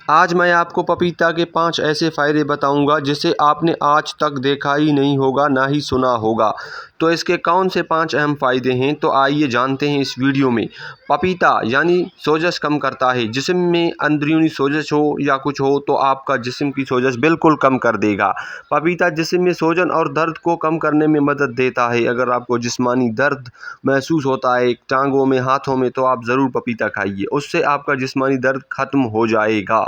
आज मैं आपको पपीता के 5 ऐसे फ़ायदे बताऊंगा जिसे आपने आज तक देखा ही नहीं होगा, ना ही सुना होगा। तो इसके कौन से 5 अहम फ़ायदे हैं, तो आइए जानते हैं इस वीडियो में। पपीता यानी सोजश कम करता है। जिस्म में अंदरूनी सोजश हो या कुछ हो तो आपका जिस्म की सोजश बिल्कुल कम कर देगा। पपीता जिस्म में सूजन और दर्द को कम करने में मदद देता है। अगर आपको जिस्मानी दर्द महसूस होता है टांगों में, हाथों में, तो आप ज़रूर पपीता खाइए, उससे आपका जिस्मानी दर्द ख़त्म हो जाएगा।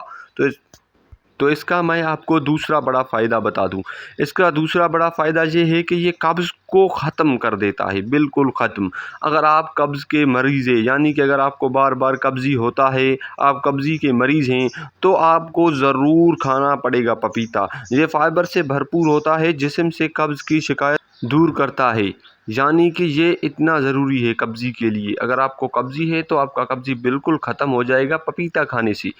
तो इसका मैं आपको दूसरा बड़ा फ़ायदा बता दूं। इसका दूसरा बड़ा फ़ायदा ये है कि ये कब्ज़ को ख़त्म कर देता है, बिल्कुल ख़त्म। अगर आप कब्ज़ के मरीज़ हैं, यानी कि अगर आपको बार बार कब्ज़ी होता है, आप कब्ज़ी के मरीज़ हैं, तो आपको ज़रूर खाना पड़ेगा पपीता। ये फ़ाइबर से भरपूर होता है, जिस्म से कब्ज़ की शिकायत दूर करता है। यानी कि ये इतना ज़रूरी है कब्ज़ी के लिए। अगर आपको कब्ज़ी है तो आपका कब्ज़ी बिल्कुल ख़त्म हो जाएगा पपीता खाने से।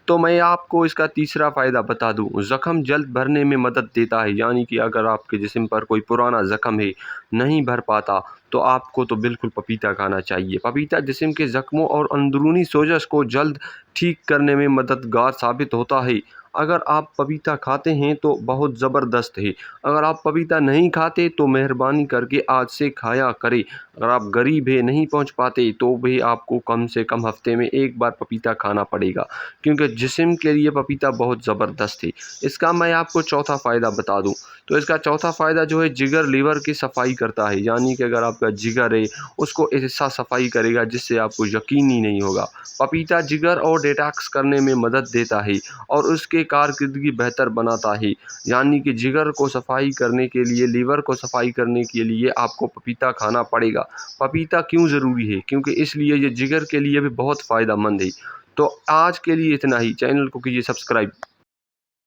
तो मैं आपको इसका तीसरा फ़ायदा बता दूं, ज़ख़म जल्द भरने में मदद देता है। यानी कि अगर आपके जिस्म पर कोई पुराना ज़ख़म है, नहीं भर पाता, तो आपको तो बिल्कुल पपीता खाना चाहिए। पपीता जिस्म के ज़ख़्मों और अंदरूनी सोजश को जल्द ठीक करने में मददगार साबित होता है। अगर आप पपीता खाते हैं तो बहुत ज़बरदस्त है। अगर आप पपीता नहीं खाते तो मेहरबानी करके आज से खाया करें। अगर आप गरीब हैं, नहीं पहुंच पाते, तो भी आपको कम से कम हफ्ते में एक बार पपीता खाना पड़ेगा, क्योंकि जिस्म के लिए पपीता बहुत ज़बरदस्त है। इसका मैं आपको चौथा फ़ायदा बता दूं, तो इसका चौथा फ़ायदा जो है, जिगर लीवर की सफाई करता है। यानी कि अगर आपका जिगर है, उसको ऐसा सफाई करेगा जिससे आपको यकीन ही नहीं होगा। पपीता जिगर और डिटॉक्स करने में मदद देता है और उसके कारकर्दगी बेहतर बनाता है। यानी कि जिगर को सफाई करने के लिए, लीवर को सफाई करने के लिए आपको पपीता खाना पड़ेगा। पपीता क्यों ज़रूरी है? क्योंकि इसलिए ये जिगर के लिए भी बहुत फ़ायदेमंद है। तो आज के लिए इतना ही। चैनल को कीजिए सब्सक्राइब।